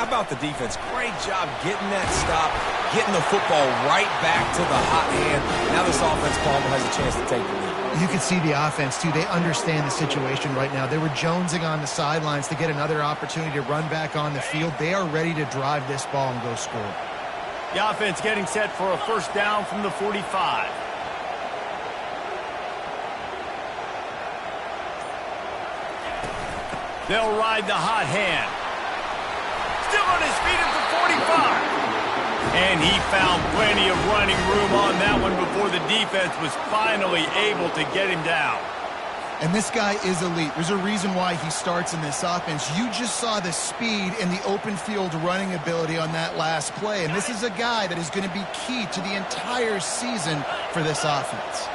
how about the defense? Great job getting that stop, getting the football right back to the hot hand. Now this offense, Palmer, has a chance to take the lead. You can see the offense, too. They understand the situation right now. They were jonesing on the sidelines to get another opportunity to run back on the field. They are ready to drive this ball and go score. The offense getting set for a first down from the 45. They'll ride the hot hand. Still on his feet at the 45. And he found plenty of running room on that one before the defense was finally able to get him down. And this guy is elite. There's a reason why he starts in this offense. You just saw the speed and the open field running ability on that last play. And this is a guy that is going to be key to the entire season for this offense.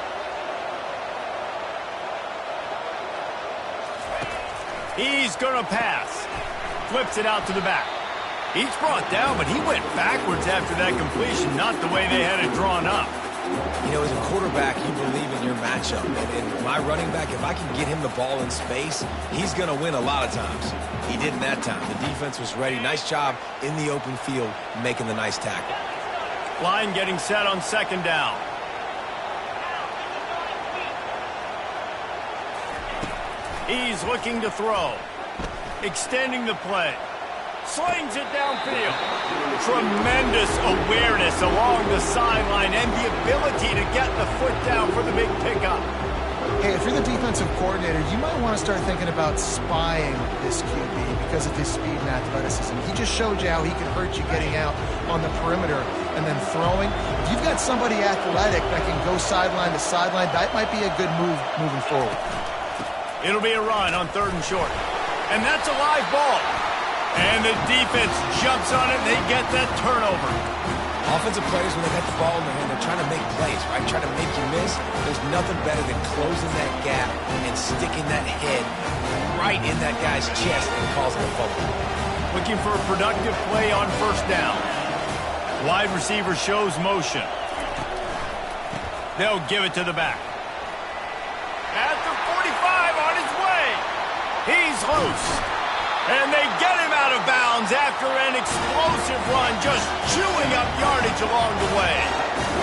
He's going to pass. Flips it out to the back. He's brought down, but he went backwards after that completion, not the way they had it drawn up. You know, as a quarterback, you believe in your matchup. And my running back, if I can get him the ball in space, he's going to win a lot of times. He didn't that time. The defense was ready. Nice job in the open field making the nice tackle. Line getting set on second down. He's looking to throw. Extending the play. Slings it downfield. Tremendous awareness along the sideline and the ability to get the foot down for the big pickup. Hey, if you're the defensive coordinator, you might want to start thinking about spying this QB because of his speed and athleticism. He just showed you how he can hurt you getting out on the perimeter and then throwing. If you've got somebody athletic that can go sideline to sideline, that might be a good move moving forward. It'll be a run on 3rd and short. And that's a live ball. And the defense jumps on it, and they get that turnover. Offensive players, when they got the ball in their hand, they're trying to make plays, right? Trying to make you miss. There's nothing better than closing that gap and sticking that head right in that guy's chest and causing a fumble. Looking for a productive play on first down. Wide receiver shows motion. They'll give it to the back. At the 45 on his way. He's loose. And they get him out of bounds after an explosive run, just chewing up yardage along the way.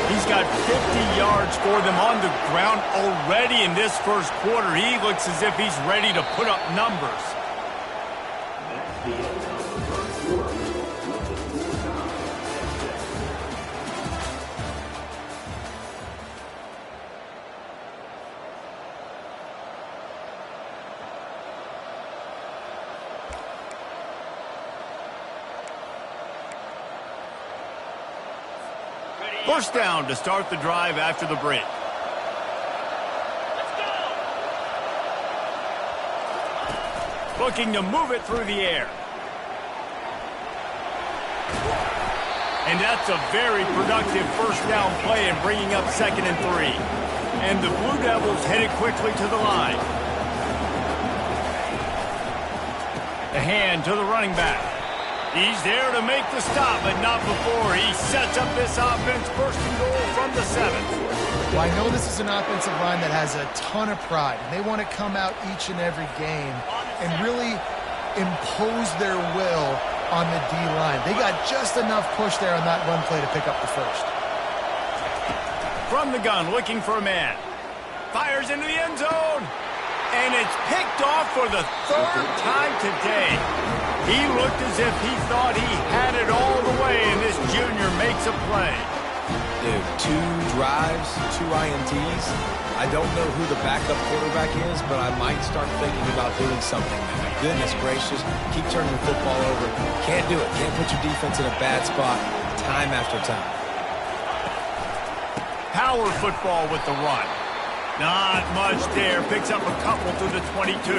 He's got 50 yards for them on the ground already in this first quarter. He looks as if he's ready to put up numbers. First down to start the drive after the break. Looking to move it through the air. And that's a very productive first down play and bringing up 2nd and 3. And the Blue Devils headed quickly to the line. The hand to the running back. He's there to make the stop, but not before he sets up this offense 1st and goal from the 7th. Well, I know this is an offensive line that has a ton of pride, and they want to come out each and every game and really impose their will on the D-line. They got just enough push there on that run play to pick up the first. From the gun, looking for a man. Fires into the end zone. And it's picked off for the 3rd time today. He looked as if he thought he had it all the way, and this junior makes a play. Dude, 2 drives, 2 INTs. I don't know who the backup quarterback is, but I might start thinking about doing something there. Goodness gracious, keep turning the football over. Can't do it. Can't put your defense in a bad spot time after time. Power football with the run. Not much there. Picks up a couple to the 22.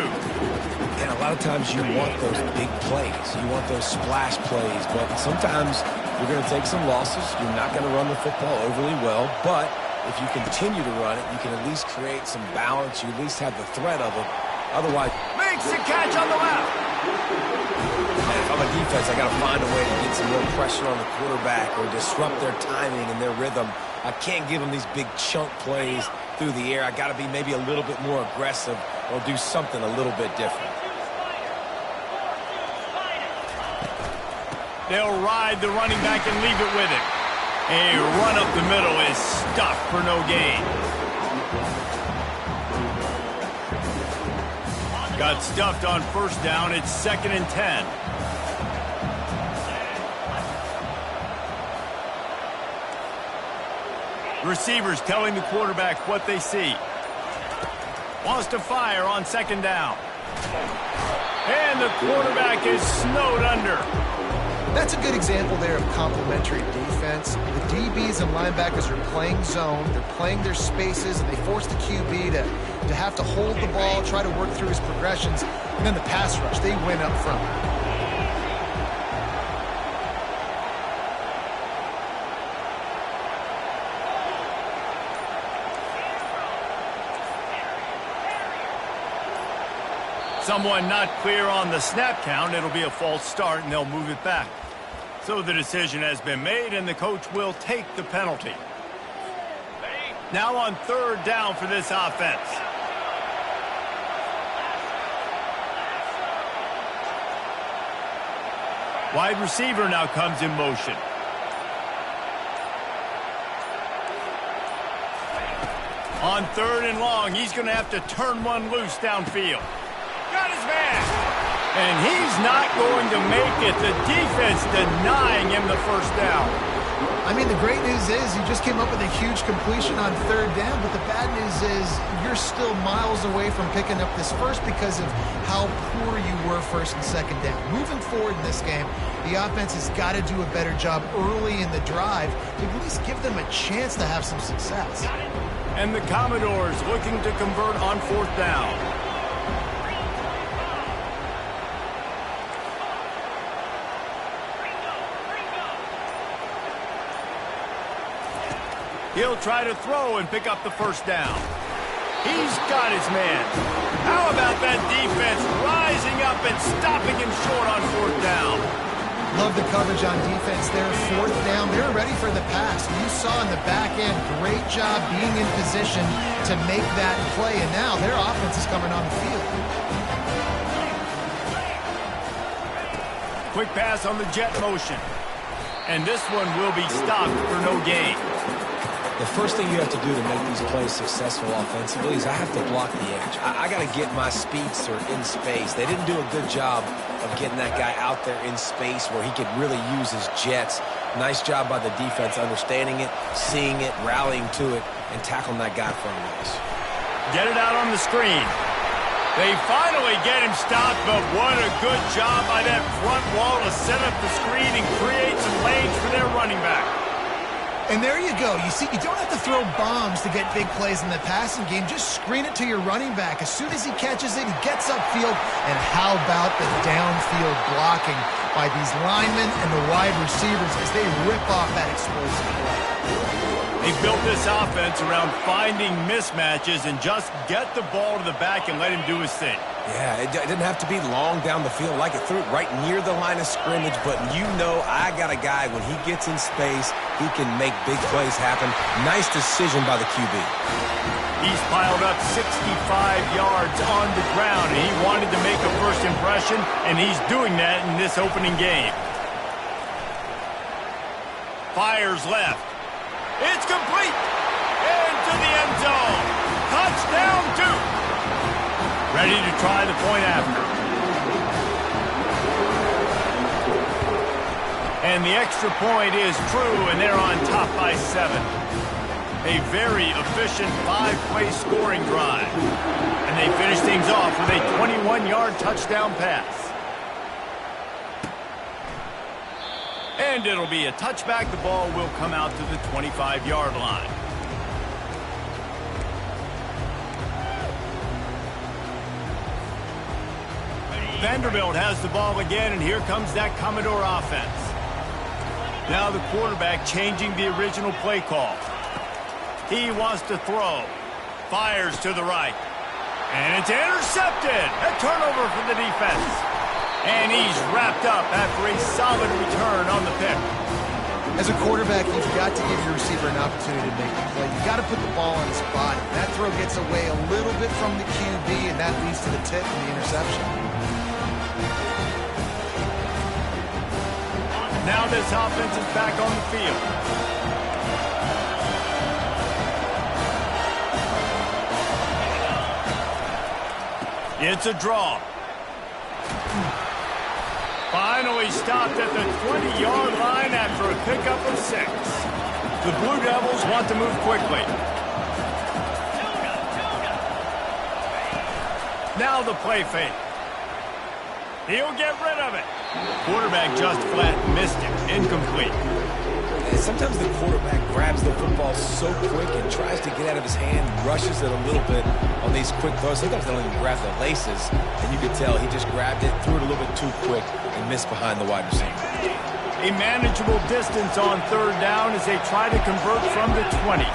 And a lot of times you want those big plays. You want those splash plays. But sometimes you're going to take some losses. You're not going to run the football overly well. But if you continue to run it, you can at least create some balance. You at least have the threat of it. Otherwise, makes the catch on the left. And if I'm a defense, I got to find a way to get some more pressure on the quarterback or disrupt their timing and their rhythm. I can't give them these big chunk plays through the air. I got to be maybe a little bit more aggressive or do something a little bit different. They'll ride the running back and leave it with him. A run up the middle is stuffed for no gain. Got stuffed on first down. It's 2nd and 10. Receivers telling the quarterback what they see. Wants to fire on 2nd down. And the quarterback is snowed under. That's a good example there of complementary defense. The DBs and linebackers are playing zone. They're playing their spaces, and they force the QB to have to hold the ball, try to work through his progressions. And then the pass rush, they win up front. Someone not clear on the snap count. It'll be a false start, and they'll move it back. So the decision has been made, and the coach will take the penalty. Now on 3rd down for this offense. Wide receiver now comes in motion. On 3rd and long, he's going to have to turn one loose downfield. Got his man. And he's not going to make it. The defense denying him the first down. I mean, the great news is he just came up with a huge completion on 3rd down, but the bad news is you're still miles away from picking up this first because of how poor you were 1st and 2nd down. Moving forward in this game, the offense has got to do a better job early in the drive to at least give them a chance to have some success. And the Commodores looking to convert on 4th down. He'll try to throw and pick up the first down. He's got his man. How about that defense rising up and stopping him short on 4th down? Love the coverage on defense there. 4th down, they're ready for the pass. You saw in the back end, great job being in position to make that play, and now their offense is coming on the field. Quick pass on the jet motion. And this one will be stopped for no gain. The first thing you have to do to make these plays successful offensively is I have to block the edge. I got to get my speedster in space. They didn't do a good job of getting that guy out there in space where he could really use his jets. Nice job by the defense understanding it, seeing it, rallying to it, and tackling that guy in front of us. Get it out on the screen. They finally get him stopped, but what a good job by that front wall to set up the screen and create some lanes for their running back. And there you go. You see, you don't have to throw bombs to get big plays in the passing game. Just screen it to your running back. As soon as he catches it, he gets upfield. And how about the downfield blocking by these linemen and the wide receivers as they rip off that explosive play. They built this offense around finding mismatches and just get the ball to the back and let him do his thing. Yeah, it didn't have to be long down the field. Like it threw it right near the line of scrimmage, but you know I got a guy, when he gets in space, he can make big plays happen. Nice decision by the QB. He's piled up 65 yards on the ground, and he wanted to make a first impression, and he's doing that in this opening game. Fires left. It's complete. Into the end zone. Touchdown, Duke. Ready to try the point after. And the extra point is true, and they're on top by 7. A very efficient 5-play scoring drive. And they finish things off with a 21-yard touchdown pass. And it'll be a touchback. The ball will come out to the 25-yard line. Vanderbilt has the ball again, and here comes that Commodore offense. Now the quarterback changing the original play call. He wants to throw. Fires to the right. And it's intercepted. A turnover for the defense. And he's wrapped up after a solid return on the pick. As a quarterback, you've got to give your receiver an opportunity to make the play. You've got to put the ball on his body. That throw gets away a little bit from the QB, and that leads to the tip and the interception. Now this offense is back on the field. It's a draw. Finally stopped at the 20-yard line after a pickup of 6. The Blue Devils want to move quickly. Now the play fake. He'll get rid of it. Quarterback just flat missed it. Incomplete. And sometimes the quarterback grabs the football so quick and tries to get out of his hand, rushes it a little bit on these quick throws. Sometimes they don't even grab the laces, and you can tell he just grabbed it, threw it a little bit too quick, and missed behind the wide receiver. A manageable distance on 3rd down as they try to convert from the 20.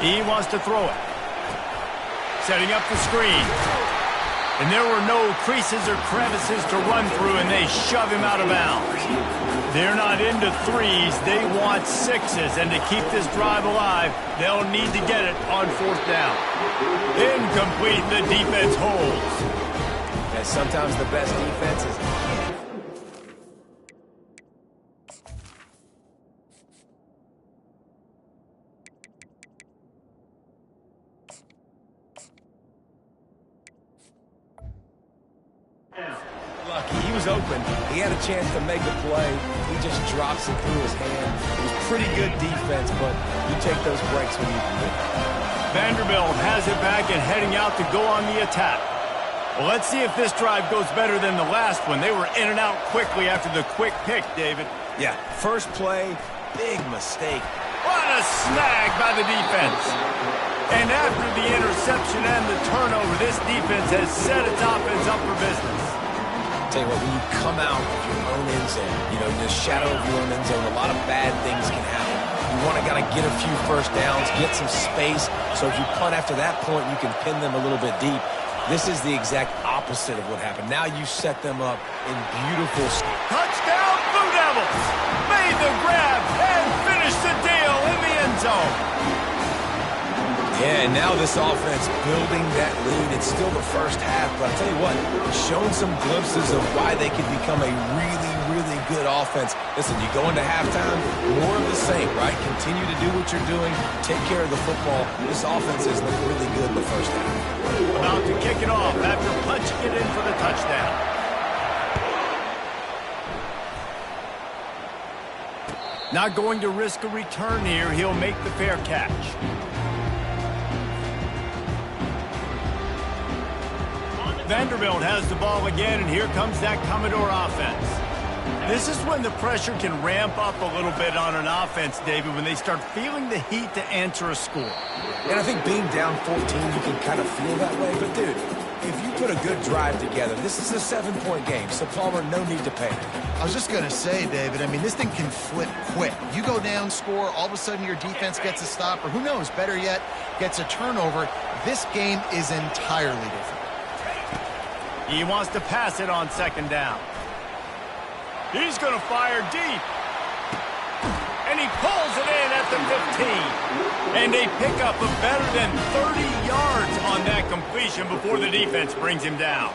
He wants to throw it. Setting up the screen. And there were no creases or crevices to run through, and they shove him out of bounds. They're not into 3s, they want 6s, and to keep this drive alive, they'll need to get it on 4th down. Incomplete, the defense holds. And sometimes the best defense is... lucky. He was open. He had a chance to make a play. He just drops it through his hand. It was pretty good defense, but you take those breaks when you can do it. Vanderbilt has it back and heading out to go on the attack. Well, let's see if this drive goes better than the last one. They were in and out quickly after the quick pick, David. Yeah, first play, big mistake. What a snag by the defense. And after the interception and the turnover, this defense has set its offense up for business. Tell you what, when you come out of your own end zone, you know, in the shadow of your own end zone, a lot of bad things can happen. You want to get a few first downs, get some space, so if you punt after that point, you can pin them a little bit deep. This is the exact opposite of what happened. Now you set them up in beautiful... Touchdown, Blue Devils! Made the grab and finished the deal in the end zone. Yeah, and now this offense building that lead. It's still the first half, but I'll tell you what, showing some glimpses of why they could become a really, really good offense. Listen, you go into halftime, more of the same, right? Continue to do what you're doing, take care of the football. This offense has looked really good in the first half. About to kick it off after punching it in for the touchdown. Not going to risk a return here. He'll make the fair catch. Vanderbilt has the ball again, and here comes that Commodore offense. This is when the pressure can ramp up a little bit on an offense, David, when they start feeling the heat to answer a score. And I think being down 14, you can kind of feel that way. But, dude, if you put a good drive together, this is a 7-point game, so Palmer, no need to panic. I was just going to say, David, I mean, this thing can flip quick. You go down, score, all of a sudden your defense gets a stop, or who knows, better yet, gets a turnover. This game is entirely different. He wants to pass it on 2nd down. He's going to fire deep. And he pulls it in at the 15. And a pickup of better than 30 yards on that completion before the defense brings him down.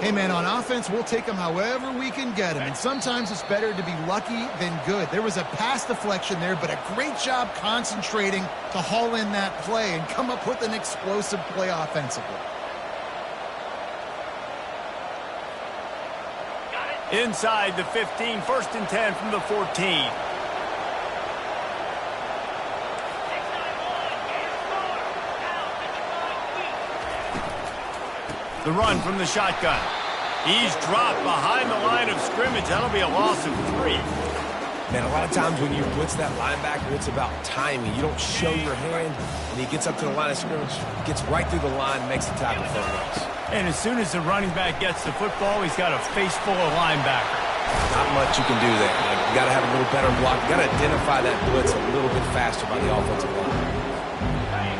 Hey, man, on offense, we'll take them however we can get them. And sometimes it's better to be lucky than good. There was a pass deflection there, but a great job concentrating to haul in that play and come up with an explosive play offensively. Inside the 15, 1st and 10 from the 14. The run from the shotgun. He's dropped behind the line of scrimmage. That'll be a loss of 3. Man, a lot of times when you blitz that linebacker, it's about timing. You don't show your hand, and he gets up to the line of scrimmage, gets right through the line, makes the tackle for a loss. And as soon as the running back gets the football, he's got a face full of linebacker. Not much you can do there. You got to have a little better block. You got to identify that blitz a little bit faster by the offensive line.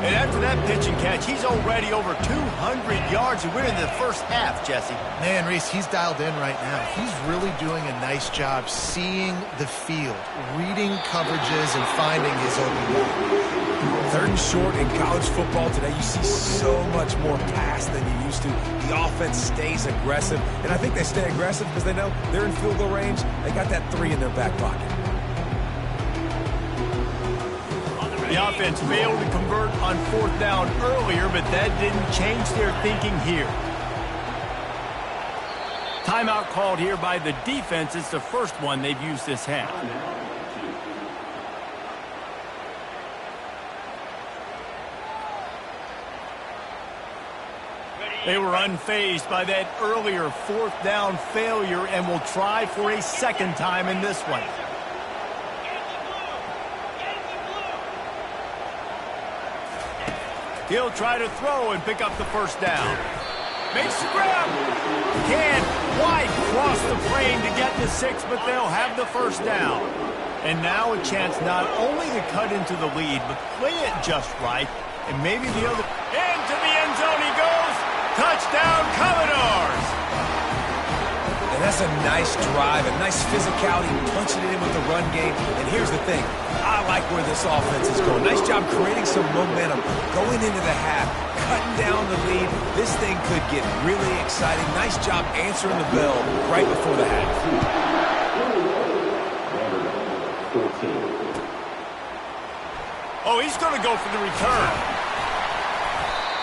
And after that pitch and catch, he's already over 200 yards, and we're in the first half, Jesse. Man, Reese, he's dialed in right now. He's really doing a nice job seeing the field, reading coverages, and finding his open man. 3rd and short in college football today, you see so much more pass than you used to. The offense stays aggressive, and I think they stay aggressive because they know they're in field goal range. They got that 3 in their back pocket. The offense failed to convert on 4th down earlier, but that didn't change their thinking here. Timeout called here by the defense. It's the first one they've used this half. They were unfazed by that earlier 4th down failure and will try for a second time in this one. He'll try to throw and pick up the 1st down. Makes the grab. Can't quite cross the plane to get the 6, but they'll have the 1st down. And now a chance not only to cut into the lead, but play it just right. And maybe the other... Into the end zone he goes. Touchdown, Commodores! And that's a nice drive, a nice physicality, punching it in with the run game. And here's the thing. I like where this offense is going. Nice job creating some momentum, going into the half, cutting down the lead. This thing could get really exciting. Nice job answering the bell right before the half. Oh, he's going to go for the return.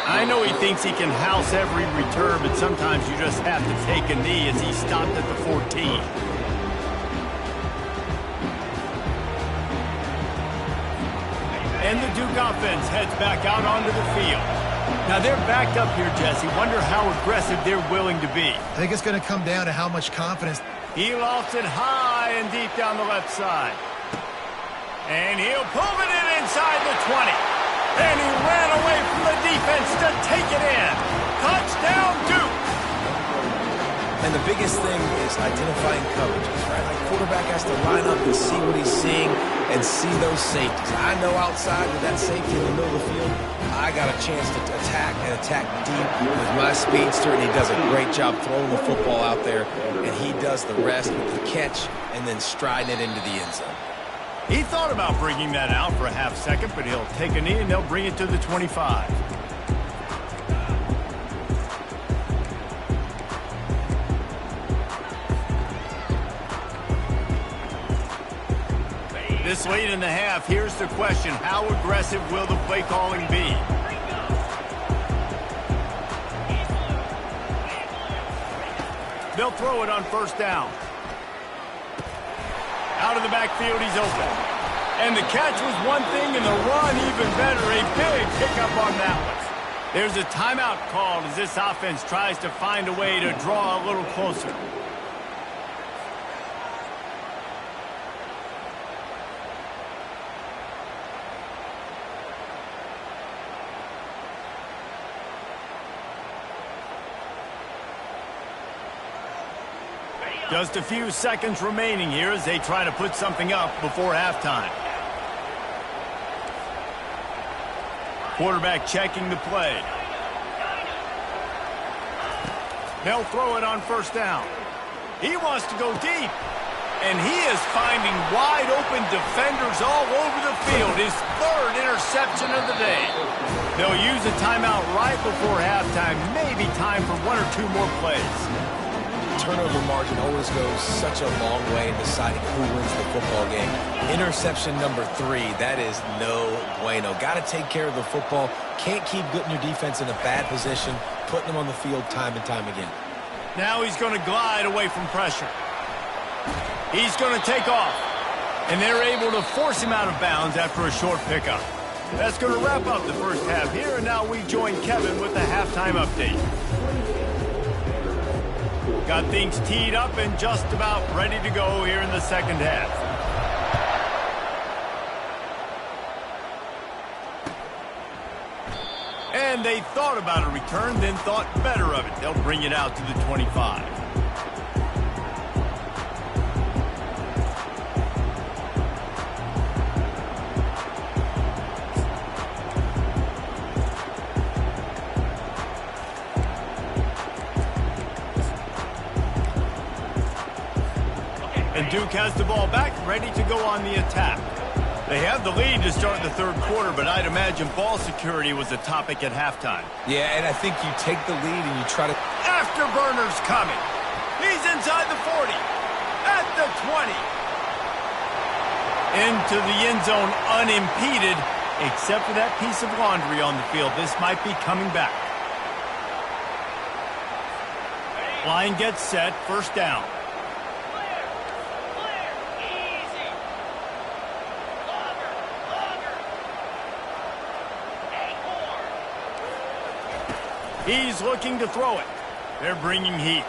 I know he thinks he can house every return, but sometimes you just have to take a knee as he stopped at the 14. And the Duke offense heads back out onto the field. Now they're backed up here, Jesse. Wonder how aggressive they're willing to be. I think it's going to come down to how much confidence. He lofts it high and deep down the left side. And he'll pull it in inside the 20. And he ran away from the defense to take it in. Touchdown, Duke! And the biggest thing is identifying coverages, right? Like quarterback has to line up and see what he's seeing and see those safeties. I know outside with that safety in the middle of the field, I got a chance to attack and attack deep with my speedster, and he does a great job throwing the football out there, and he does the rest with the catch and then striding it into the end zone. He thought about bringing that out for a half second, but he'll take a knee and they'll bring it to the 25. This late in the half, here's the question. How aggressive will the play calling be? They'll throw it on 1st down. Out of the backfield, he's open. And the catch was one thing, and the run even better. A big pickup on that one. There's a timeout called as this offense tries to find a way to draw a little closer. Just a few seconds remaining here as they try to put something up before halftime. Quarterback checking the play. They'll throw it on 1st down. He wants to go deep. And he is finding wide open defenders all over the field. His 3rd interception of the day. They'll use a timeout right before halftime. Maybe time for 1 or 2 more plays. Turnover margin always goes such a long way in deciding who wins the football game. Interception number 3, that is no bueno. Got to take care of the football. Can't keep putting your defense in a bad position, putting them on the field time and time again. Now he's going to glide away from pressure. He's going to take off. And they're able to force him out of bounds after a short pickup. That's going to wrap up the first half here, and now we join Kevin with the halftime update. Got things teed up and just about ready to go here in the second half. And they thought about a return, then thought better of it. They'll bring it out to the 25. And Duke has the ball back, ready to go on the attack. They have the lead to start the third quarter, but I'd imagine ball security was a topic at halftime. Yeah, and I think you take the lead and you try to... Afterburner's coming. He's inside the 40. At the 20. Into the end zone unimpeded, except for that piece of laundry on the field. This might be coming back. Line gets set, first down. He's looking to throw it. They're bringing heat.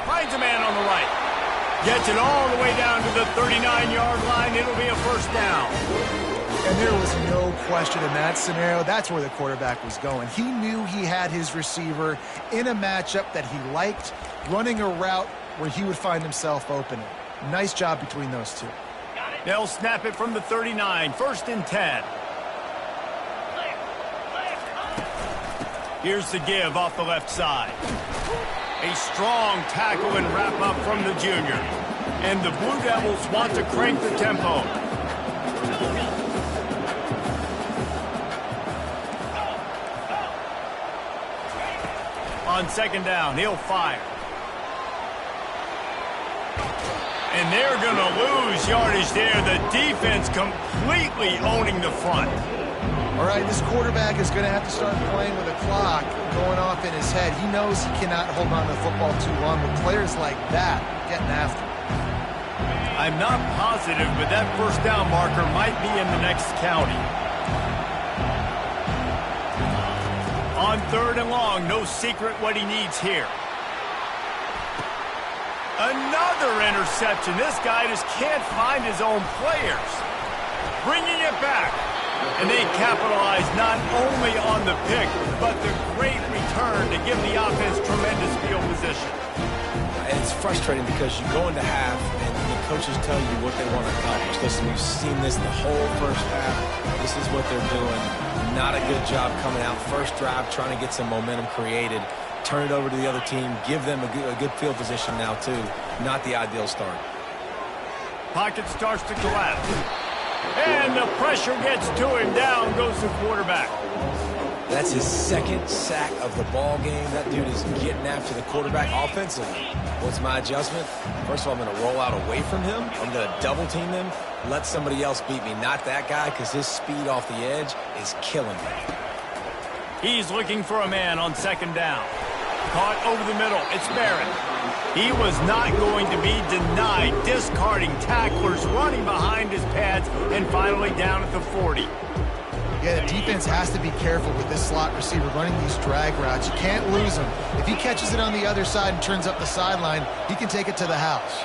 Finds a man on the right. Gets it all the way down to the 39-yard line. It'll be a first down. And there was no question in that scenario. That's where the quarterback was going. He knew he had his receiver in a matchup that he liked, running a route where he would find himself open. Nice job between those two. They'll snap it from the 39. First and 10. Here's the give off the left side. A strong tackle and wrap-up from the junior. And the Blue Devils want to crank the tempo. On second down, he'll fire. And they're going to lose yardage there. The defense completely owning the front. All right, this quarterback is going to have to start playing with a clock going off in his head. He knows he cannot hold on to the football too long with players like that getting after him. I'm not positive, but that first down marker might be in the next county. On third and long, no secret what he needs here. Another interception. This guy just can't find his own players. Bringing it back. And they capitalize not only on the pick, but the great return to give the offense tremendous field position. And it's frustrating because you go into half and the coaches tell you what they want to accomplish. Listen, we've seen this the whole first half. This is what they're doing. Not a good job coming out. First drive, trying to get some momentum created. Turn it over to the other team. Give them a good field position now, too. Not the ideal start. Pocket starts to collapse. And the pressure gets to him. Down goes the quarterback. That's his second sack of the ball game. That dude is getting after the quarterback offensively. What's my adjustment? First of all, I'm going to roll out away from him. I'm going to double team him. Let somebody else beat me. Not that guy, because his speed off the edge is killing me. He's looking for a man on second down. Caught over the middle. It's Barrett. He was not going to be denied, discarding tacklers, running behind his pads, and finally down at the 40. Yeah, the defense has to be careful with this slot receiver running these drag routes. You can't lose him. If he catches it on the other side and turns up the sideline, he can take it to the house.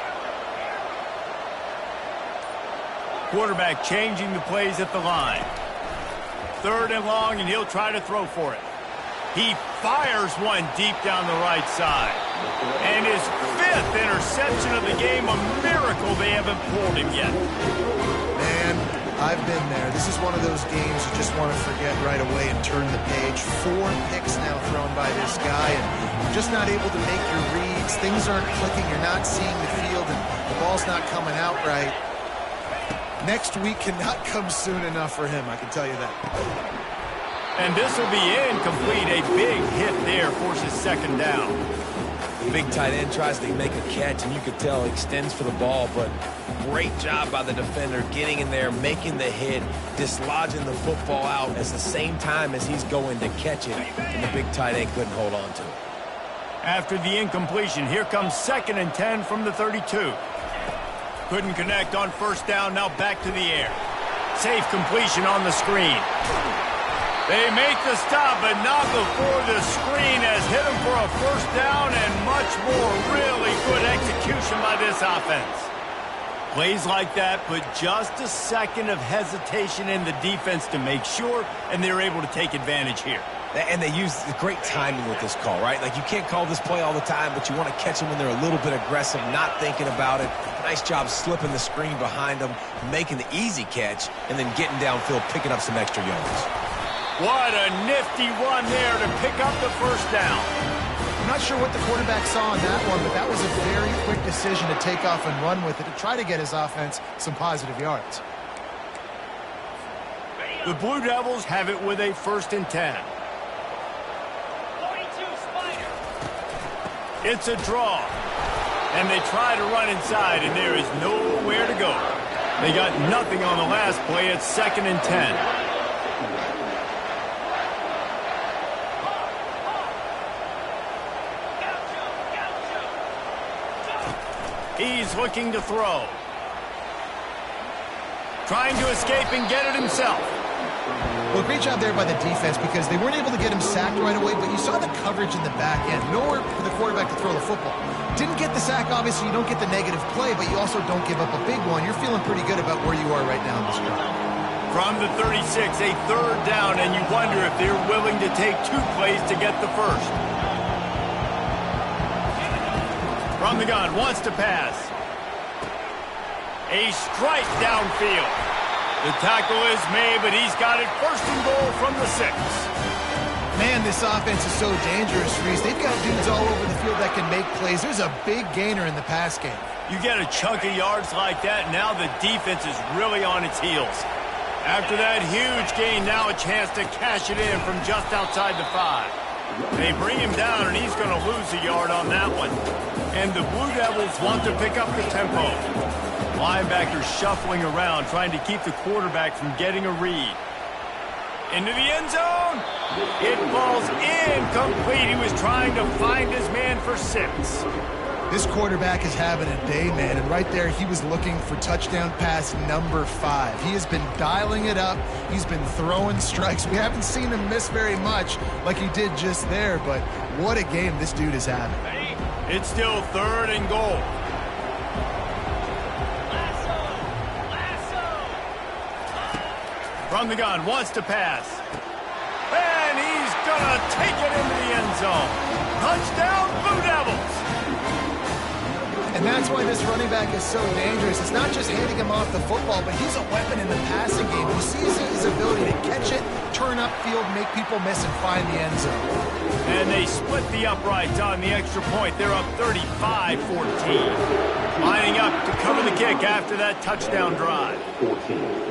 Quarterback changing the plays at the line. Third and long, and he'll try to throw for it. He fires one deep down the right side. And his fifth interception of the game, a miracle they haven't pulled him yet. Man, I've been there. This is one of those games you just want to forget right away and turn the page. 4 picks now thrown by this guy, and you're just not able to make your reads. Things aren't clicking. You're not seeing the field, and the ball's not coming out right. Next week cannot come soon enough for him, I can tell you that. And this will be incomplete. A big hit there forces second down. The big tight end tries to make a catch, and you could tell he extends for the ball, but great job by the defender getting in there, making the hit, dislodging the football out at the same time as he's going to catch it, and the big tight end couldn't hold on to it. After the incompletion, here comes second and 10 from the 32. Couldn't connect on first down, now back to the air. Safe completion on the screen. They make the stop, but not before the screen has hit him for a first down and much more. Really good execution by this offense. Plays like that put just a second of hesitation in the defense to make sure, and they're able to take advantage here. And they use great timing with this call, right? Like, you can't call this play all the time, but you want to catch them when they're a little bit aggressive, not thinking about it. Nice job slipping the screen behind them, making the easy catch, and then getting downfield, picking up some extra yards. What a nifty run there to pick up the first down. I'm not sure what the quarterback saw on that one, but that was a very quick decision to take off and run with it to try to get his offense some positive yards. The Blue Devils have it with a 1st and 10. 42 Spider. It's a draw. And they try to run inside, and there is nowhere to go. They got nothing on the last play. It's 2nd and 10. He's looking to throw. Trying to escape and get it himself. Well, great job there by the defense because they weren't able to get him sacked right away, but you saw the coverage in the back end. Nowhere for the quarterback to throw the football. Didn't get the sack, obviously. You don't get the negative play, but you also don't give up a big one. You're feeling pretty good about where you are right now in this drive. From the 36, a 3rd down, and you wonder if they're willing to take 2 plays to get the first. From the gun, wants to pass. A strike downfield. The tackle is made, but he's got it 1st and goal from the 6. Man, this offense is so dangerous, Reese. They've got dudes all over the field that can make plays. There's a big gainer in the pass game. You get a chunk of yards like that, now the defense is really on its heels. After that huge gain, now a chance to cash it in from just outside the 5. They bring him down, and he's going to lose a yard on that one. And the Blue Devils want to pick up the tempo. Linebackers shuffling around, trying to keep the quarterback from getting a read. Into the end zone. It falls incomplete. He was trying to find his man for 6. This quarterback is having a day, man, and right there he was looking for touchdown pass number 5. He has been dialing it up. He's been throwing strikes. We haven't seen him miss very much like he did just there, but what a game this dude is having. It's still 3rd and goal. From the gun, wants to pass. And he's going to take it into the end zone. Touchdown, Blue Devils! And that's why this running back is so dangerous. It's not just handing him off the football, but he's a weapon in the passing game. You see his ability to catch it, turn upfield, make people miss, and find the end zone. And they split the uprights on the extra point. They're up 35-14. Lining up to cover the kick after that touchdown drive. 14.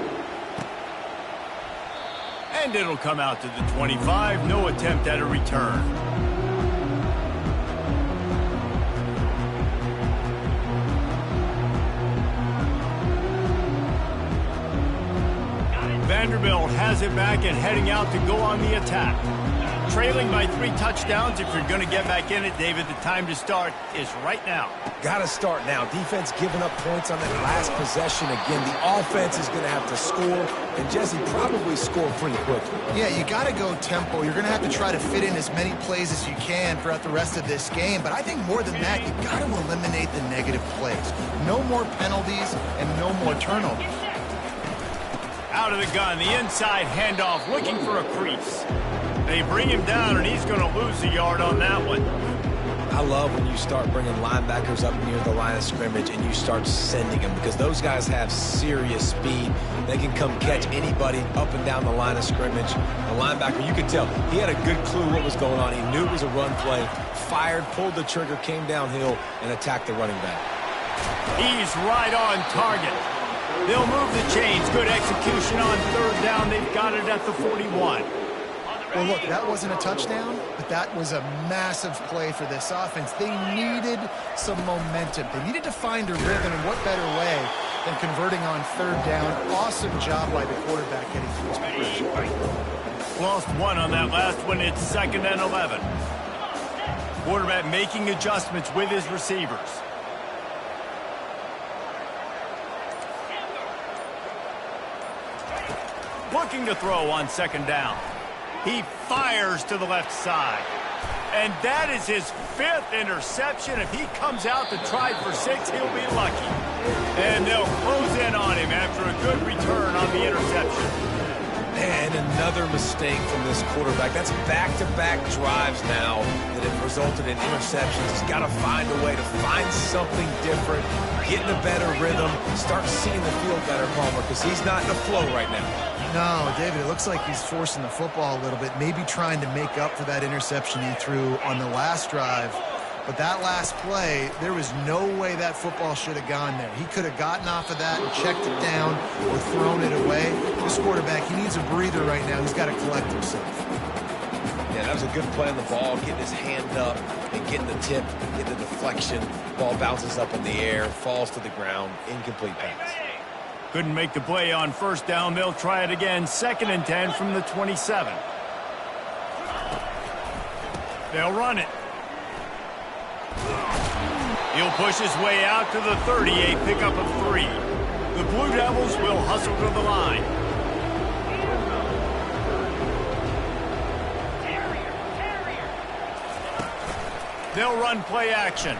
And it'll come out to the 25. No attempt at a return. Vanderbilt has it back and heading out to go on the attack. Trailing by 3 touchdowns. If you're going to get back in it, David, the time to start is right now. Got to start now. Defense giving up points on that last possession. Again, the offense is going to have to score, and Jesse probably score pretty quickly. Yeah, you got to go tempo. You're going to have to try to fit in as many plays as you can throughout the rest of this game, but I think more than that, you got to eliminate the negative plays. No more penalties and no more turnovers. Out of the gun, the inside handoff, looking for a crease. They bring him down, and he's going to lose a yard on that one. I love when you start bringing linebackers up near the line of scrimmage and you start sending them because those guys have serious speed. They can come catch anybody up and down the line of scrimmage. The linebacker, you could tell, he had a good clue what was going on. He knew it was a run play, fired, pulled the trigger, came downhill, and attacked the running back. He's right on target. They'll move the chains. Good execution on 3rd down. They've got it at the 41. Well, look, that wasn't a touchdown, but that was a massive play for this offense. They needed some momentum. They needed to find a rhythm, and what better way than converting on 3rd down. Awesome job by the quarterback getting through his progression. Lost 1 on that last one. It's 2nd and 11. Quarterback making adjustments with his receivers. Looking to throw on 2nd down. He fires to the left side. And that is his 5th interception. If he comes out to try for 6, he'll be lucky. And they'll close in on him after a good return on the interception. And another mistake from this quarterback. That's back-to-back drives now that have resulted in interceptions. He's got to find a way to find something different, get in a better rhythm, start seeing the field better, Palmer, because he's not in a flow right now. No, David, it looks like he's forcing the football a little bit, maybe trying to make up for that interception he threw on the last drive. But that last play, there was no way that football should have gone there. He could have gotten off of that and checked it down or thrown it away. This quarterback, he needs a breather right now. He's got to collect himself. Yeah, that was a good play on the ball, getting his hand up and getting the tip, getting the deflection. Ball bounces up in the air, falls to the ground, incomplete pass. Couldn't make the play on first down. They'll try it again. 2nd and 10 from the 27. They'll run it. He'll push his way out to the 38, pickup of 3. The Blue Devils will hustle to the line. They'll run play action.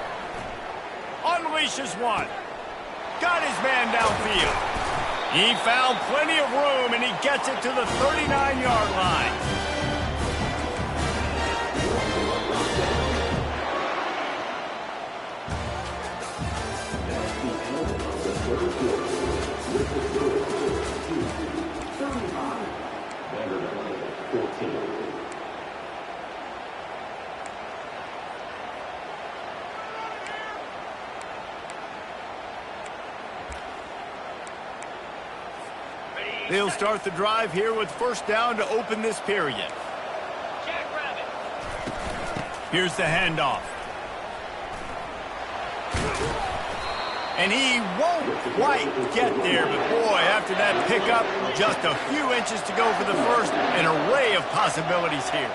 Unleashes one. Got his man downfield. He found plenty of room, and he gets it to the 39-yard line. They'll start the drive here with first down to open this period. Here's the handoff. And he won't quite get there, but boy, after that pickup, just a few inches to go for the first. An array of possibilities here.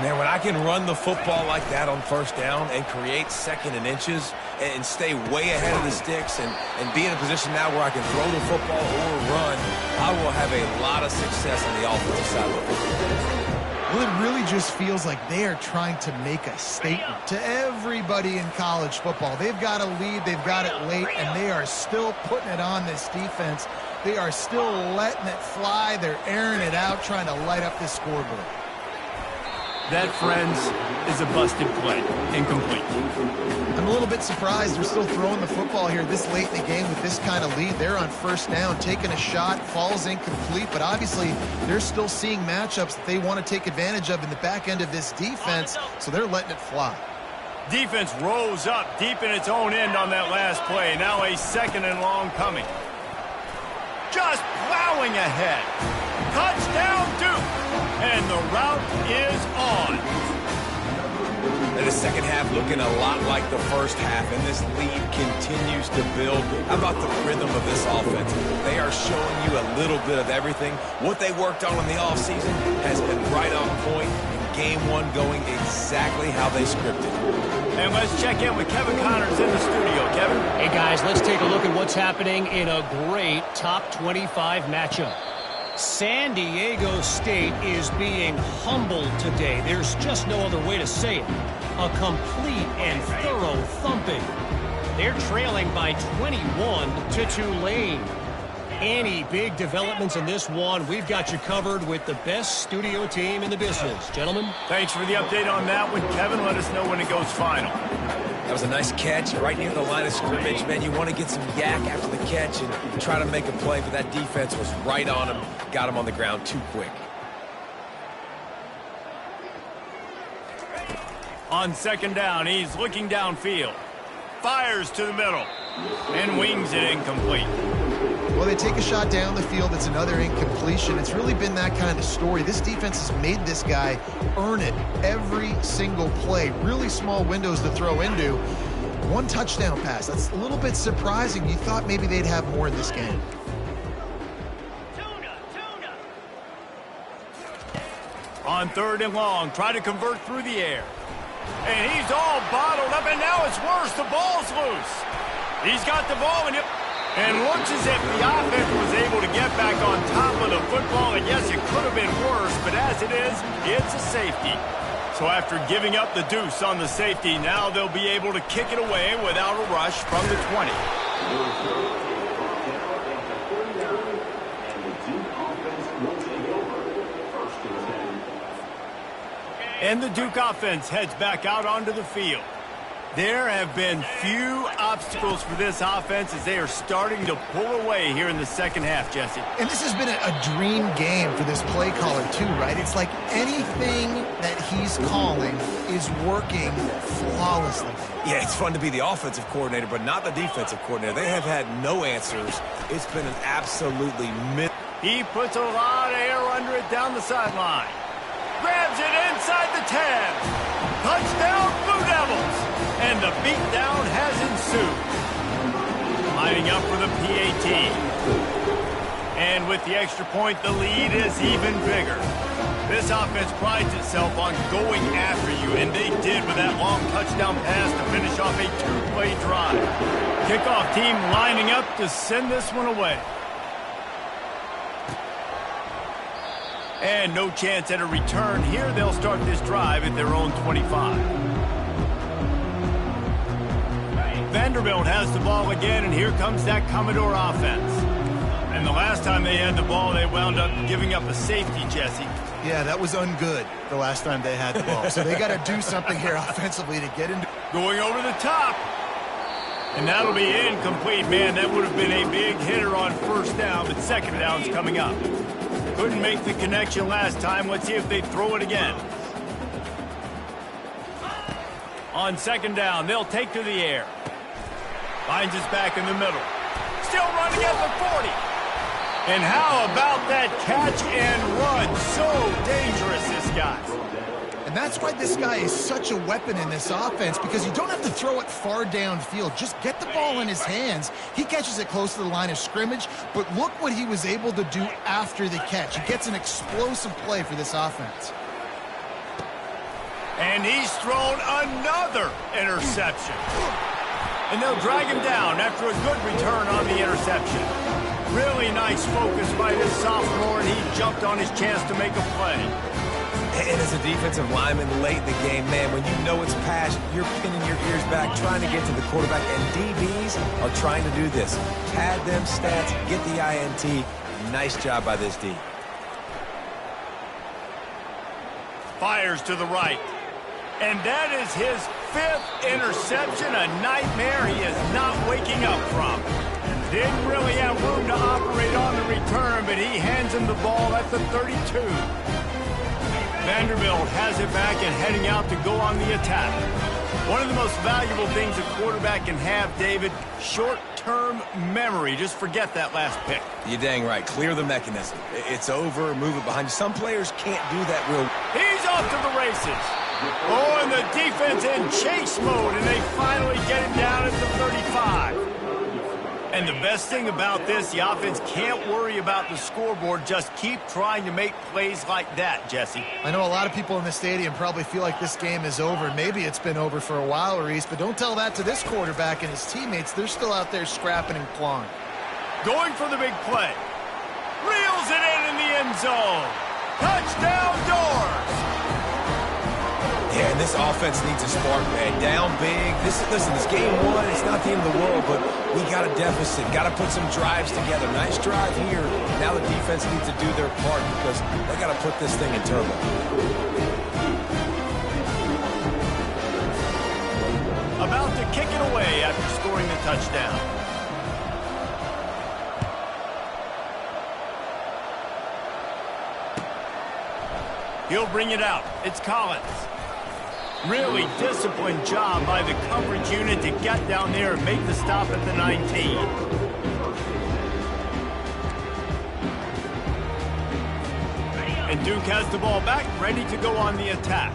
Man, when I can run the football like that on first down and create 2nd and inches and stay way ahead of the sticks and be in a position now where I can throw the football or run, I will have a lot of success on the offensive side of the football. Well, it really just feels like they are trying to make a statement to everybody in college football. They've got a lead, they've got it late, and they are still putting it on this defense. They are still letting it fly. They're airing it out, trying to light up this scoreboard. That, friends, is a busted play. Incomplete. I'm a little bit surprised they're still throwing the football here this late in the game with this kind of lead. They're on first down, taking a shot, falls incomplete, but obviously they're still seeing matchups that they want to take advantage of in the back end of this defense, so they're letting it fly. Defense rose up deep in its own end on that last play. Now a 2nd and long coming. Just plowing ahead. Touchdown, Duke. And the route is on. And the second half looking a lot like the first half, and this lead continues to build. How about the rhythm of this offense? They are showing you a little bit of everything. What they worked on in the offseason has been right on point. Game 1 going exactly how they scripted. And let's check in with Kevin Connors in the studio. Kevin? Hey, guys, let's take a look at what's happening in a great top 25 matchup. San Diego State is being humbled today. There's just no other way to say it. A complete and thorough thumping. They're trailing by 21 to Tulane. Any big developments in this one, we've got you covered with the best studio team in the business. Gentlemen? Thanks for the update on that one, Kevin. Let us know when it goes final. That was a nice catch right near the line of scrimmage. Man, you want to get some yak after the catch and try to make a play, but that defense was right on him. Got him on the ground too quick. On 2nd down, he's looking downfield. Fires to the middle. And wings it incomplete. Well, they take a shot down the field. It's another incompletion. It's really been that kind of story. This defense has made this guy earn it every single play. Really small windows to throw into. 1 touchdown pass. That's a little bit surprising. You thought maybe they'd have more in this game. On 3rd and long, try to convert through the air. And he's all bottled up, and now it's worse. The ball's loose. He's got the ball, and looks as if the offense was able to get back on top of the football. And yes, it could have been worse, but as it is, it's a safety. So after giving up the deuce on the safety, now they'll be able to kick it away without a rush from the 20. And the Duke offense heads back out onto the field. There have been few obstacles for this offense as they are starting to pull away here in the second half, Jesse. And this has been a dream game for this play caller too, right? It's like anything that he's calling is working flawlessly. Yeah, it's fun to be the offensive coordinator, but not the defensive coordinator. They have had no answers. It's been an absolutely He puts a lot of air under it down the sideline. Grabs it inside the 10. Touchdown, Blue Devils. And the beatdown has ensued. Lining up for the PAT. And with the extra point, the lead is even bigger. This offense prides itself on going after you, and they did with that long touchdown pass to finish off a two-play drive. Kickoff team lining up to send this one away. And no chance at a return here. They'll start this drive at their own 25. Vanderbilt has the ball again, and here comes that Commodore offense. And the last time they had the ball, they wound up giving up a safety, Jesse. Yeah, that was ungood the last time they had the ball. So they got to do something here offensively to get into... Going over the top. And that'll be incomplete. Man, that would have been a big hitter on first down, but second down's coming up. Couldn't make the connection last time. Let's see if they throw it again. On second down, they'll take to the air. Finds his back in the middle. Still running at the 40. And how about that catch and run? So dangerous, this guy. And that's why this guy is such a weapon in this offense, because you don't have to throw it far downfield. Just get the ball in his hands. He catches it close to the line of scrimmage, but look what he was able to do after the catch. He gets an explosive play for this offense. And he's thrown another interception. And they'll drag him down after a good return on the interception. Really nice focus by this sophomore, and he jumped on his chance to make a play. And as a defensive lineman late in the game, man, when you know it's pass, you're pinning your ears back, trying to get to the quarterback, and DBs are trying to do this. Pad them stats, get the INT. Nice job by this D. Fires to the right. And that is his 5th interception, a nightmare he is not waking up from. Didn't really have room to operate on the return, but he hands him the ball at the 32. Vanderbilt has it back and heading out to go on the attack. One of the most valuable things a quarterback can have, David, short-term memory. Just forget that last pick. You're dang right. Clear the mechanism. It's over, move it behind you. Some players can't do that real. He's off to the races. Oh, and the defense in chase mode, and they finally get him down at the 35. And the best thing about this, the offense can't worry about the scoreboard. Just keep trying to make plays like that, Jesse. I know a lot of people in the stadium probably feel like this game is over. Maybe it's been over for a while, Reese, but don't tell that to this quarterback and his teammates. They're still out there scrapping and clawing. Going for the big play. Reels it in the end zone. Touchdown, Doors. Yeah, and this offense needs a spark, man. Down big. Listen, this game one, it's not the end of the world, but we got a deficit. Got to put some drives together. Nice drive here. Now the defense needs to do their part because they got to put this thing in turbo. About to kick it away after scoring the touchdown. He'll bring it out. It's Collins. Really disciplined job by the coverage unit to get down there and make the stop at the 19. And Duke has the ball back, ready to go on the attack.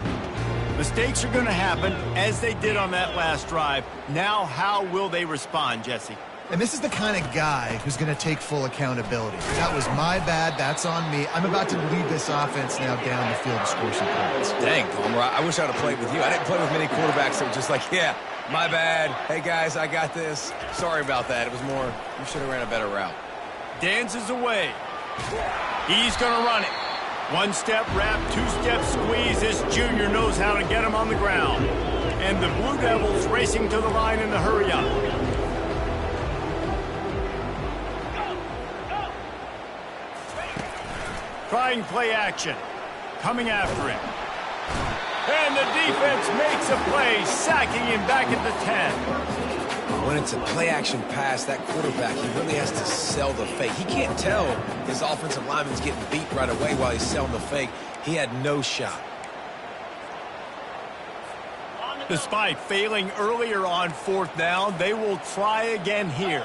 Mistakes are going to happen, as they did on that last drive. Now, how will they respond, Jesse? And this is the kind of guy who's going to take full accountability. That was my bad. That's on me. I'm about to lead this offense now down the field to score some points. Dang, Palmer, I wish I would have played with you. I didn't play with many quarterbacks that were just like, yeah, my bad. Hey, guys, I got this. Sorry about that. It was more, you should have ran a better route. Dances away. He's going to run it. One-step wrap, two-step squeeze. This junior knows how to get him on the ground. And the Blue Devils racing to the line in the hurry-up. Trying play action. Coming after him. And the defense makes a play, sacking him back at the 10. When it's a play-action pass, that quarterback, he really has to sell the fake. He can't tell his offensive lineman's getting beat right away while he's selling the fake. He had no shot. Despite failing earlier on 4th down, they will try again here.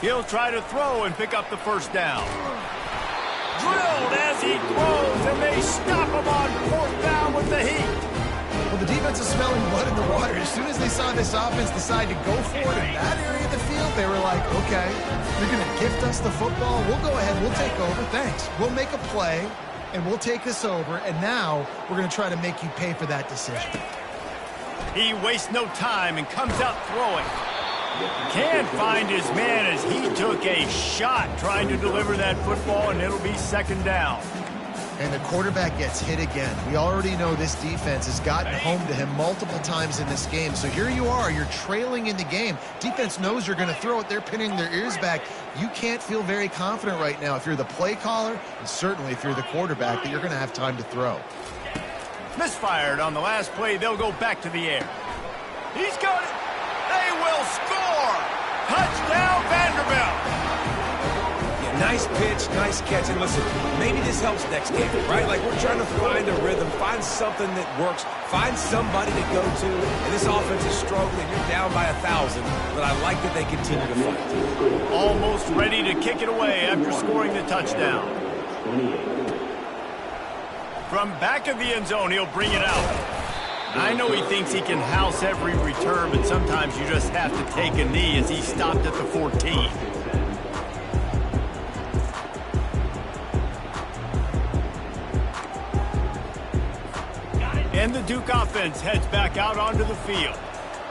He'll try to throw and pick up the 1st down. Drilled as he throws, and they stop him on 4th down with the heat. Well, the defense is smelling blood in the water. As soon as they saw this offense decide to go for it in that area of the field, they were like, okay, you're going to gift us the football. We'll go ahead. We'll take over. Thanks. We'll make a play, and we'll take this over. And now we're going to try to make you pay for that decision. He wastes no time and comes out throwing. Can't find his man as he took a shot trying to deliver that football, and it'll be 2nd down. And the quarterback gets hit again. We already know this defense has gotten home to him multiple times in this game. So here you are, you're trailing in the game. Defense knows you're going to throw it. They're pinning their ears back. You can't feel very confident right now if you're the play caller, and certainly if you're the quarterback, that you're going to have time to throw. Misfired on the last play. They'll go back to the air. He's got it. They will score. Touchdown, Vanderbilt. Yeah, nice pitch, nice catch. And listen, maybe this helps next game, right? Like, we're trying to find a rhythm, find something that works, find somebody to go to. And this offense is struggling. You're down by 1,000, but I like that they continue to fight. Almost ready to kick it away after scoring the touchdown. From back of the end zone, he'll bring it out. I know he thinks he can house every return, but sometimes you just have to take a knee as he stopped at the 14. And the Duke offense heads back out onto the field.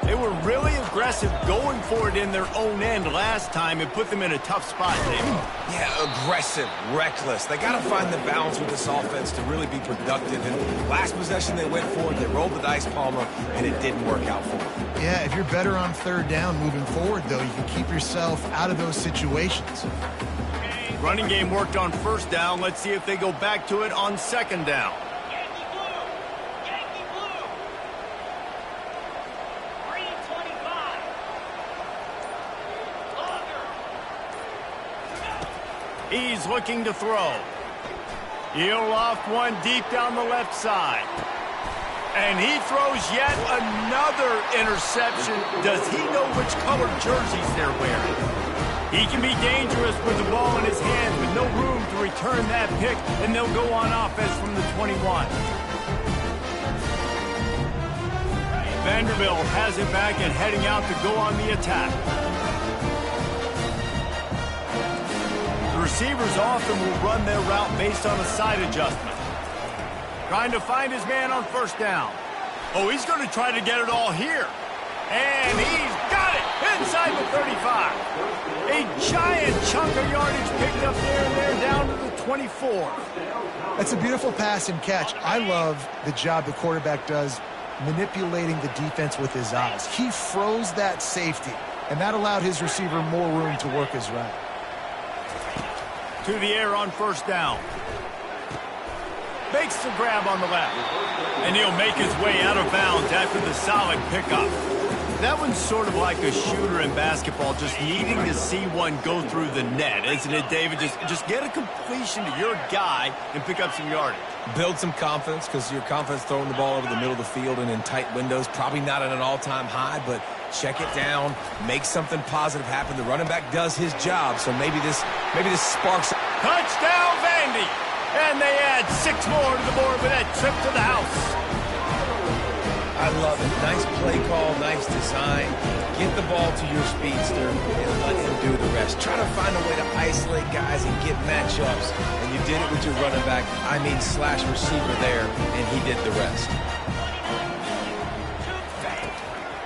They were really aggressive going for it in their own end last time and put them in a tough spot, David. Yeah, aggressive, reckless. They got to find the balance with this offense to really be productive. And last possession they went for it, they rolled the dice, Palmer, and it didn't work out for them. Yeah, if you're better on 3rd down moving forward, though, you can keep yourself out of those situations. Running game worked on 1st down. Let's see if they go back to it on 2nd down. He's looking to throw. He'll loft one deep down the left side. And he throws yet another interception. Does he know which colored jerseys they're wearing? He can be dangerous with the ball in his hands with no room to return that pick, and they'll go on offense from the 21. Vanderbilt has it back and heading out to go on the attack. Receivers often will run their route based on a side adjustment. Trying to find his man on 1st down. Oh, he's going to try to get it all here. And he's got it inside the 35. A giant chunk of yardage picked up there and they're down to the 24. That's a beautiful pass and catch. I love the job the quarterback does manipulating the defense with his eyes. He froze that safety, and that allowed his receiver more room to work his route. To the air on 1st down. Makes the grab on the left. And he'll make his way out of bounds after the solid pickup. That one's sort of like a shooter in basketball, just needing to see one go through the net, isn't it, David? Just get a completion to your guy and pick up some yardage. Build some confidence, because your confidence throwing the ball over the middle of the field and in tight windows, probably not at an all-time high, but check it down, make something positive happen. The running back does his job, so maybe this sparks. Touchdown, Vandy! And they add 6 more to the board with that trip to the house. I love it. Nice play call, nice design. Get the ball to your speedster and let him do the rest. Try to find a way to isolate guys and get matchups. And you did it with your running back, slash receiver there, and he did the rest.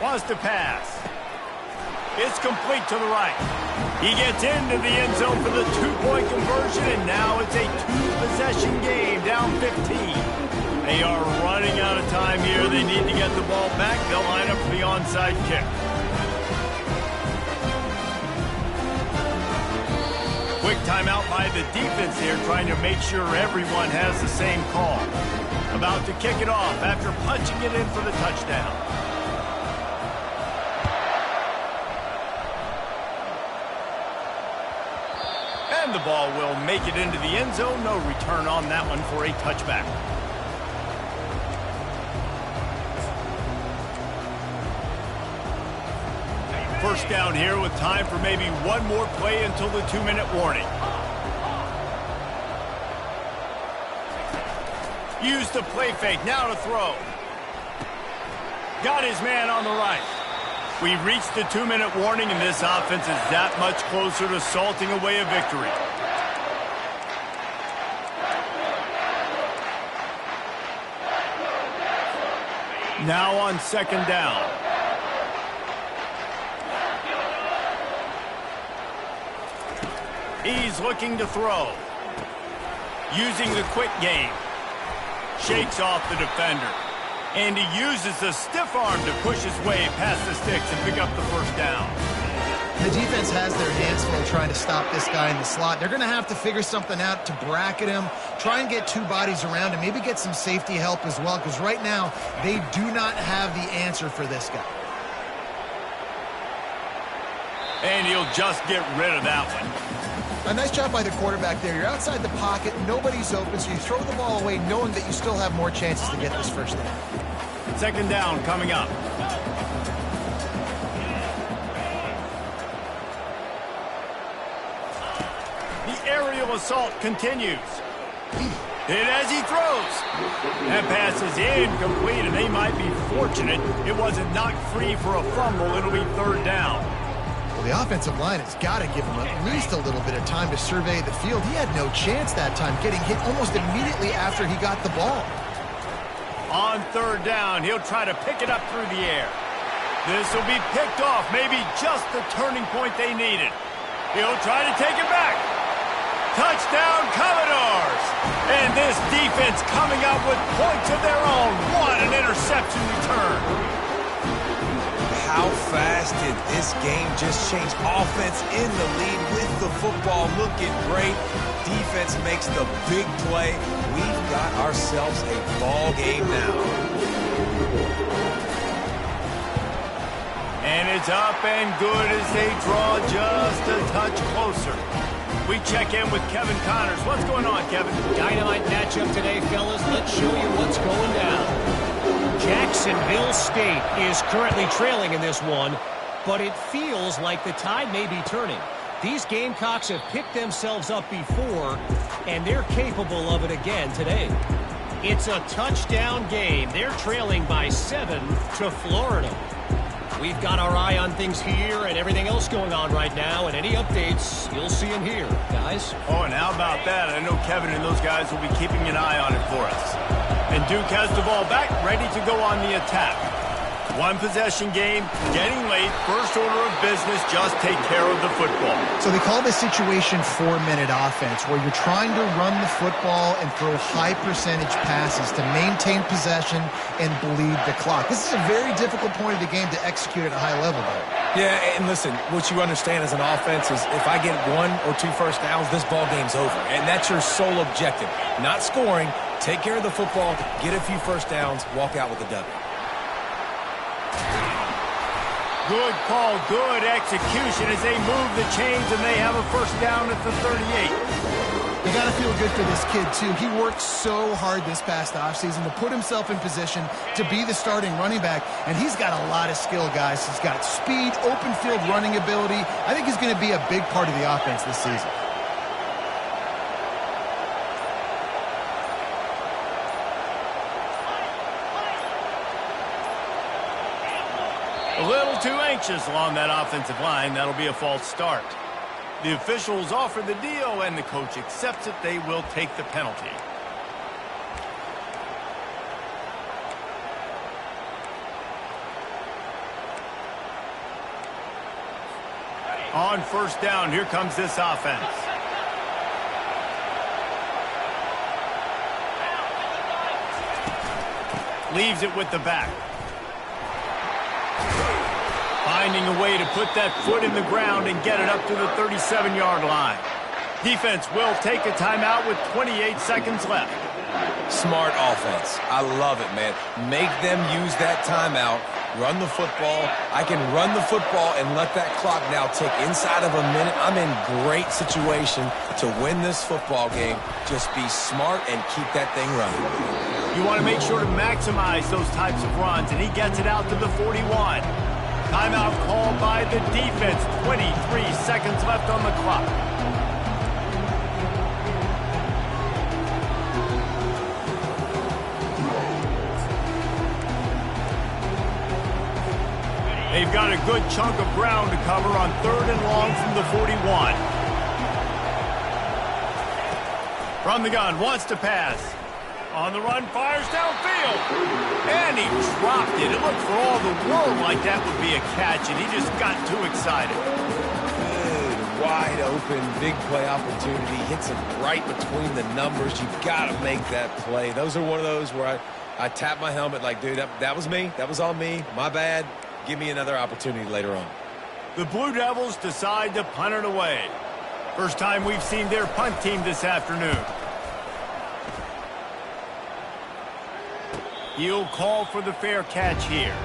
Wants to pass. It's complete to the right. He gets into the end zone for the 2-point conversion, and now it's a 2-possession game, down 15. They are running out of time here. They need to get the ball back. They'll line up for the onside kick. Quick timeout by the defense here, trying to make sure everyone has the same call. About to kick it off after punching it in for the touchdown. And the ball will make it into the end zone. No return on that one for a touchback. First down here with time for maybe one more play until the 2-minute warning. Use the play fake, now to throw. Got his man on the right. We've reached the 2-minute warning, and this offense is that much closer to salting away a victory. Now on second down. He's looking to throw. Using the quick game. Shakes off the defender. And he uses the stiff arm to push his way past the sticks and pick up the first down. The defense has their hands full trying to stop this guy in the slot. They're going to have to figure something out to bracket him, try and get two bodies around him, maybe get some safety help as well, because right now they do not have the answer for this guy. And he'll just get rid of that one. A nice job by the quarterback there. You're outside the pocket, nobody's open, so you throw the ball away knowing that you still have more chances to get this first down. Second down coming up. The aerial assault continues. And as he throws, that pass is incomplete, and they might be fortunate it wasn't knocked free for a fumble. It'll be third down. Well, the offensive line has got to give him at least a little bit of time to survey the field. He had no chance that time, getting hit almost immediately after he got the ball. On third down, he'll try to pick it up through the air. This will be picked off, maybe just the turning point they needed. He'll try to take it back. Touchdown, Commodores! And this defense coming out with points of their own. What an interception return. How fast did this game just change? Offense in the lead with the football looking great. Defense makes the big play. We've got ourselves a ball game now. And it's up and good as they draw just a touch closer. We check in with Kevin Connors. What's going on, Kevin? Dynamite matchup today, fellas. Let's show you what's going down. Jacksonville State is currently trailing in this one, but it feels like the tide may be turning. These Gamecocks have picked themselves up before, and they're capable of it again today. It's a touchdown game. They're trailing by 7 to Florida. We've got our eye on things here and everything else going on right now, and any updates, you'll see them here, guys. Oh, and how about that? I know Kevin and those guys will be keeping an eye on it for us. And Duke has the ball back, ready to go on the attack. One possession game, getting late, first order of business, just take care of the football. So they call this situation 4-minute offense, where you're trying to run the football and throw high percentage passes to maintain possession and bleed the clock. This is a very difficult point of the game to execute at a high level, though. Yeah, and listen, what you understand as an offense is if I get 1 or 2 first downs, this ball game's over. And that's your sole objective. Not scoring, take care of the football, get a few first downs, walk out with a W. Good call, good execution as they move the chains, and they have a first down at the 38. You got to feel good for this kid, too. He worked so hard this past offseason to put himself in position to be the starting running back, and he's got a lot of skill, guys. He's got speed, open field running ability. I think he's going to be a big part of the offense this season. A little too anxious along that offensive line. That'll be a false start. The officials offer the deal, and the coach accepts it. They will take the penalty. On first down, here comes this offense. Leaves it with the back. Finding a way to put that foot in the ground and get it up to the 37-yard line. Defense will take a timeout with 28 seconds left. Smart offense. I love it, man. Make them use that timeout. Run the football. I can run the football and let that clock now tick inside of a minute. I'm in great situation to win this football game. Just be smart and keep that thing running. You want to make sure to maximize those types of runs, and he gets it out to the 41. Timeout called by the defense. 23 seconds left on the clock. They've got a good chunk of ground to cover on 3rd and long from the 41. From the gun, wants to pass. On the run, fires downfield. And he dropped it. It looked for all the world like that would be a catch, and he just got too excited. Good, wide open, big play opportunity. Hits him right between the numbers. You've got to make that play. Those are one of those where I tap my helmet like, dude, that was me. That was on me. My bad. Give me another opportunity later on. The Blue Devils decide to punt it away. First time we've seen their punt team this afternoon. He'll call for the fair catch here.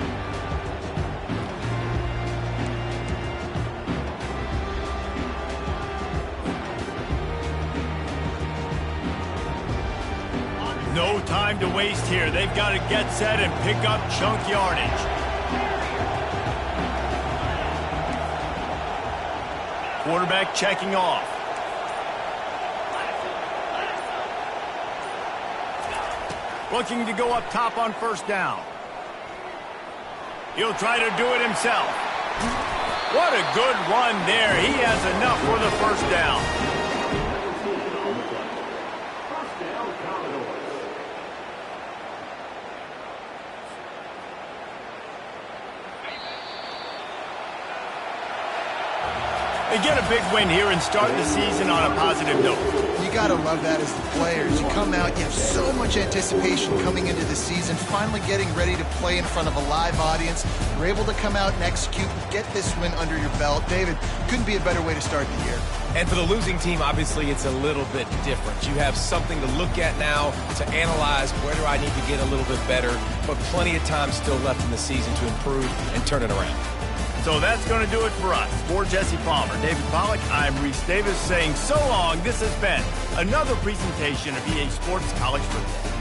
No time to waste here. They've got to get set and pick up chunk yardage. Quarterback checking off. Looking to go up top on first down. He'll try to do it himself. What a good run there. He has enough for the first down. They get a big win here and start the season on a positive note. You got to love that as the players. You come out, you have so much anticipation coming into the season, finally getting ready to play in front of a live audience. You're able to come out and execute, get this win under your belt. David, couldn't be a better way to start the year. And for the losing team, obviously, it's a little bit different. You have something to look at now to analyze where do I need to get a little bit better, but plenty of time still left in the season to improve and turn it around. So that's going to do it for us. For Jesse Palmer, David Pollack, I'm Reese Davis saying so long. This has been another presentation of EA Sports College Football.